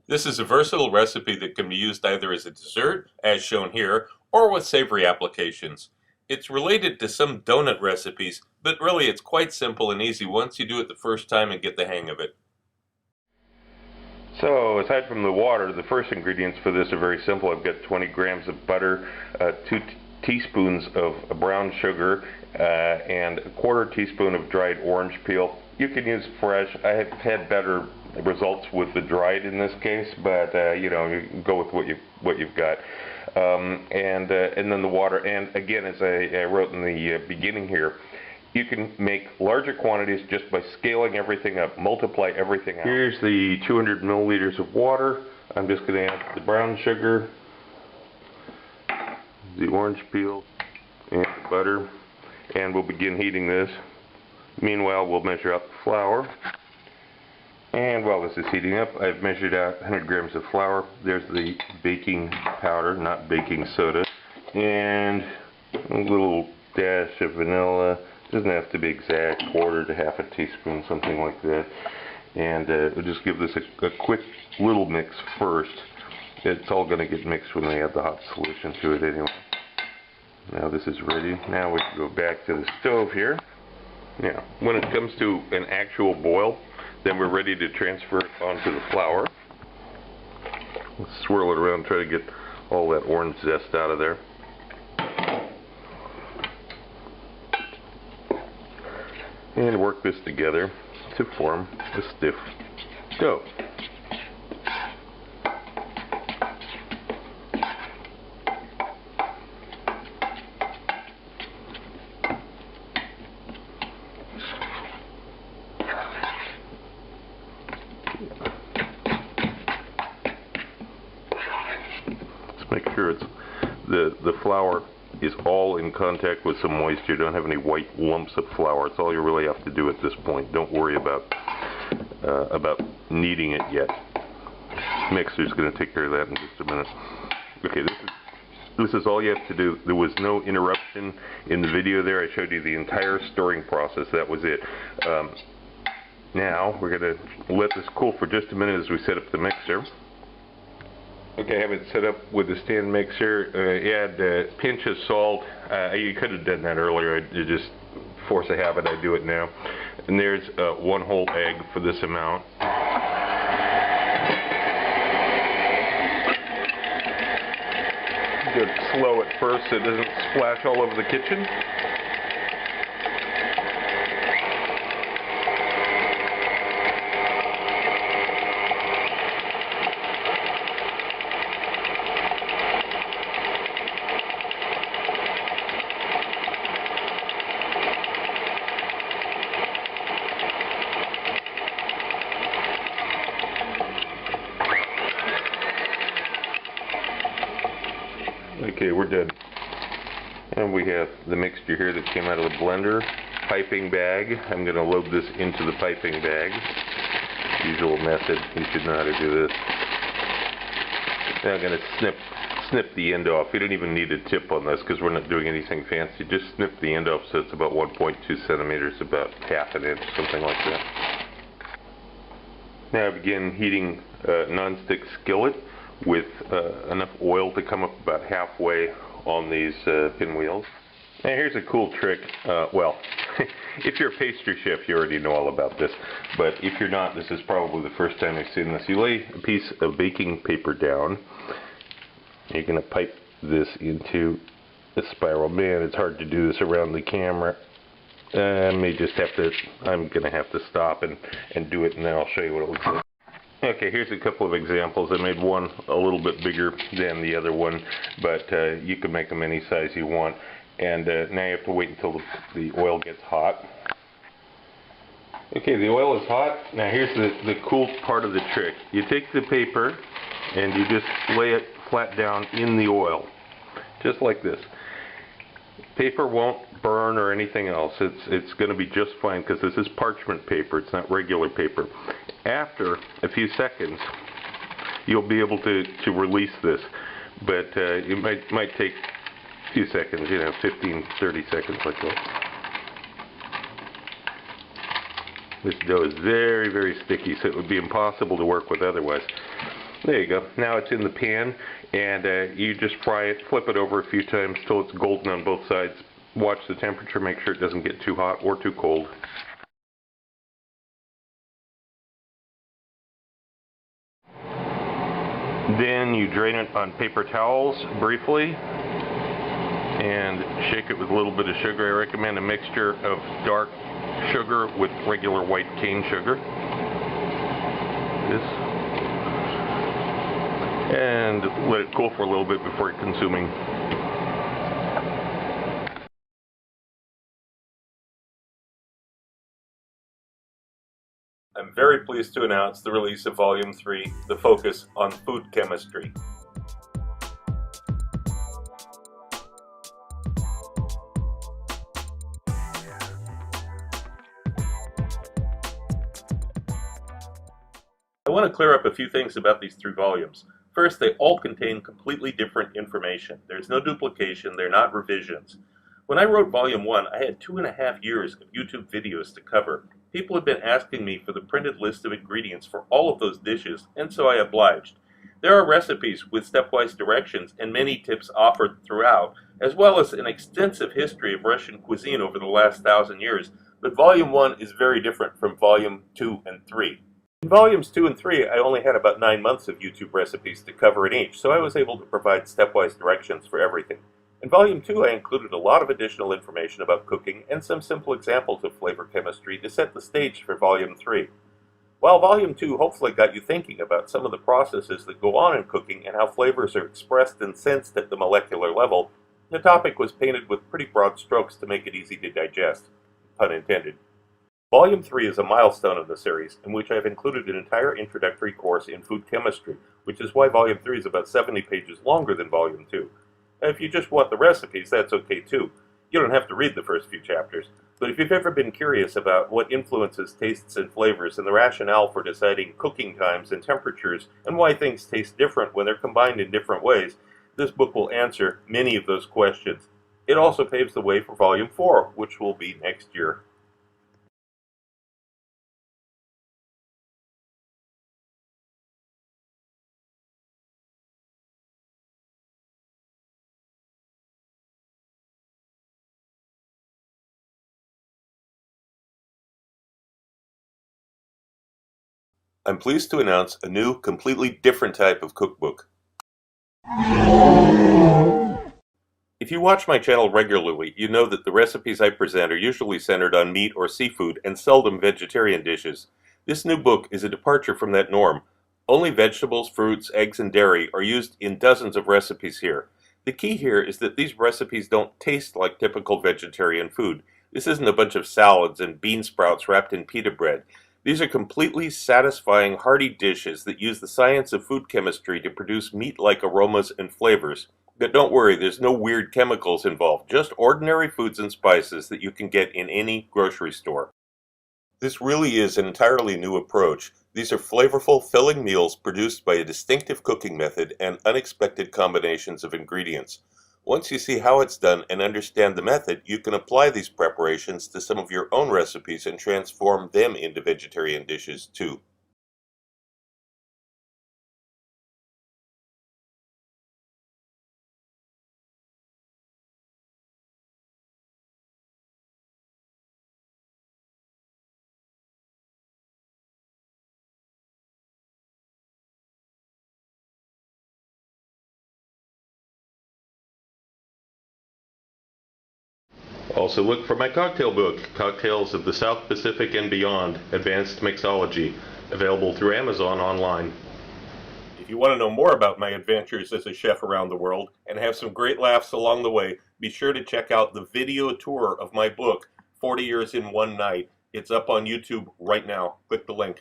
This is a versatile recipe that can be used either as a dessert, as shown here, or with savory applications. It's related to some donut recipes, but really it's quite simple and easy once you do it the first time and get the hang of it. So aside from the water, the first ingredients for this are very simple. I've got 20 grams of butter, 2 teaspoons of brown sugar, and a quarter teaspoon of dried orange peel. You can use fresh. I have had better results with the dried in this case, but you know, you can go with what you've got. And then the water. And again, as I wrote in the beginning here, you can make larger quantities just by scaling everything up, multiply everything out. Here's the 200 milliliters of water. I'm just going to add the brown sugar, the orange peel, and the butter, and we'll begin heating this. Meanwhile, we'll measure out the flour. And while this is heating up, I've measured out 100 grams of flour. There's the baking powder, not baking soda, and a little dash of vanilla. Doesn't have to be exact, quarter to half a teaspoon, something like that. And we'll just give this a quick little mix first. It's all going to get mixed when we add the hot solution to it anyway. Now this is ready. Now we can go back to the stove here. Now, when it comes to an actual boil, then we're ready to transfer it onto the flour. Let's swirl it around, try to get all that orange zest out of there. And work this together to form a stiff dough. Let's make sure it's the flour is all in contact with some moisture. You don't have any white lumps of flour. It's all you really have to do at this point. Don't worry about kneading it yet. Mixer's going to take care of that in just a minute. Okay, this is all you have to do. There was no interruption in the video there. I showed you the entire stirring process. That was it. Now we're going to let this cool for just a minute as we set up the mixer. Okay, I have it set up with the stand mixer. Add a pinch of salt. You could have done that earlier. You just force a habit. I do it now. And there's 1 whole egg for this amount. Go slow at first so it doesn't splash all over the kitchen. Okay, we're done. And we have the mixture here that came out of the blender. Piping bag. I'm going to load this into the piping bag. Usual method. You should know how to do this. Now I'm going to snip the end off. You don't even need a tip on this because we're not doing anything fancy. Just snip the end off so it's about 1.2 centimeters, about half an inch, something like that. Now I begin heating a non-stick skillet with enough oil to come up about halfway on these pinwheels. Now here's a cool trick. Well, if you're a pastry chef, you already know all about this. But if you're not, this is probably the first time you've seen this. You lay a piece of baking paper down. You're going to pipe this into a spiral. Man, it's hard to do this around the camera. I'm going to have to stop and do it, and then I'll show you what it looks like. Okay, here's a couple of examples. I made one a little bit bigger than the other one, but you can make them any size you want. And now you have to wait until the oil gets hot. Okay, the oil is hot. Now here's the cool part of the trick. You take the paper and you just lay it flat down in the oil, just like this. Paper won't burn or anything else. It's going to be just fine because this is parchment paper. It's not regular paper. After a few seconds, you'll be able to release this, but it might take a few seconds, 15, 30 seconds like that. This dough is very, very sticky, so it would be impossible to work with otherwise. There you go. Now it's in the pan, and you just fry it, flip it over a few times till it's golden on both sides. Watch the temperature, make sure it doesn't get too hot or too cold. Then you drain it on paper towels briefly and shake it with a little bit of sugar. I recommend a mixture of dark sugar with regular white cane sugar. And let it cool for a little bit before consuming. I'm very pleased to announce the release of Volume 3, The Focus on Food Chemistry. I want to clear up a few things about these 3 volumes. First, they all contain completely different information. There's no duplication, they're not revisions. When I wrote Volume 1, I had 2.5 years of YouTube videos to cover. People had been asking me for the printed list of ingredients for all of those dishes, and so I obliged. There are recipes with stepwise directions and many tips offered throughout, as well as an extensive history of Russian cuisine over the last 1,000 years, but Volume 1 is very different from Volume 2 and 3. In Volumes 2 and 3, I only had about 9 months of YouTube recipes to cover in each, so I was able to provide stepwise directions for everything. In Volume 2, I included a lot of additional information about cooking and some simple examples of flavor chemistry to set the stage for Volume 3. While Volume 2 hopefully got you thinking about some of the processes that go on in cooking and how flavors are expressed and sensed at the molecular level, the topic was painted with pretty broad strokes to make it easy to digest, pun intended. Volume 3 is a milestone of the series, in which I have included an entire introductory course in food chemistry, which is why Volume 3 is about 70 pages longer than Volume 2. If you just want the recipes, that's okay too. You don't have to read the first few chapters. But if you've ever been curious about what influences tastes and flavors and the rationale for deciding cooking times and temperatures and why things taste different when they're combined in different ways, this book will answer many of those questions. It also paves the way for Volume 4, which will be next year. I'm pleased to announce a new, completely different type of cookbook. If you watch my channel regularly, you know that the recipes I present are usually centered on meat or seafood and seldom vegetarian dishes. This new book is a departure from that norm. Only vegetables, fruits, eggs, and dairy are used in dozens of recipes here. The key here is that these recipes don't taste like typical vegetarian food. This isn't a bunch of salads and bean sprouts wrapped in pita bread. These are completely satisfying, hearty dishes that use the science of food chemistry to produce meat-like aromas and flavors. But don't worry, there's no weird chemicals involved, just ordinary foods and spices that you can get in any grocery store. This really is an entirely new approach. These are flavorful, filling meals produced by a distinctive cooking method and unexpected combinations of ingredients. Once you see how it's done and understand the method, you can apply these preparations to some of your own recipes and transform them into vegetarian dishes too. Also look for my cocktail book, Cocktails of the South Pacific and Beyond, Advanced Mixology, available through Amazon online. If you want to know more about my adventures as a chef around the world and have some great laughs along the way, be sure to check out the video tour of my book, 40 Years in One Night. It's up on YouTube right now. Click the link.